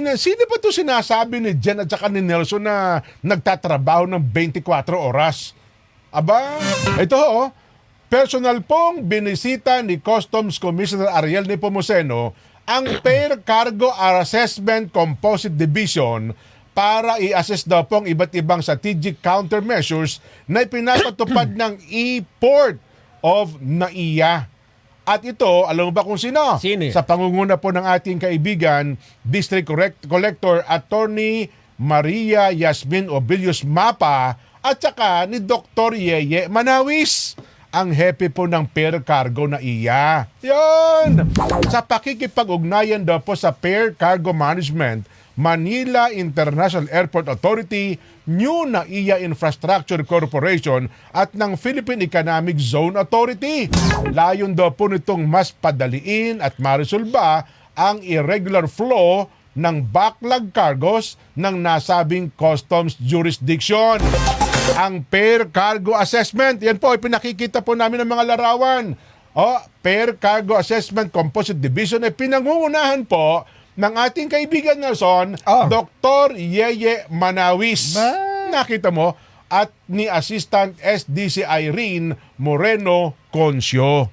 Sino ba ito sinasabi ni Jen at saka ni Nelson na nagtatrabaho ng 24 oras? Aba, ito personal pong binisita ni Customs Commissioner Ariel Nepomuceno ang Fair Cargo Assessment Composite Division para i-assess daw pong iba't ibang strategic countermeasures na ipinapatupad ng e-port of NAIA. At ito, alam mo ba kung sino? Sino? Sa pangunguna po ng ating kaibigan, District Collector Attorney Maria Yasmin Obilius Mapa at saka ni Dr. Yeye Manawis, ang hepe po ng Fair Cargo NAIA. Yon! Sa pakikipag-ugnayan daw po sa Fair Cargo Management, Manila International Airport Authority, New NAIA Infrastructure Corporation at ng Philippine Economic Zone Authority. Layon daw po nitong mas padaliin at marisolba ang irregular flow ng backlog cargos ng nasabing customs jurisdiction. Ang Fair Cargo Assessment, yan po, ipinakikita po namin ng mga larawan. Fair Cargo Assessment Composite Division ay pinangungunahan po ng ating kaibigan Nelson, Dr. Yeye Manawis. Nakita mo? At ni Assistant SDC Irene Moreno Concio.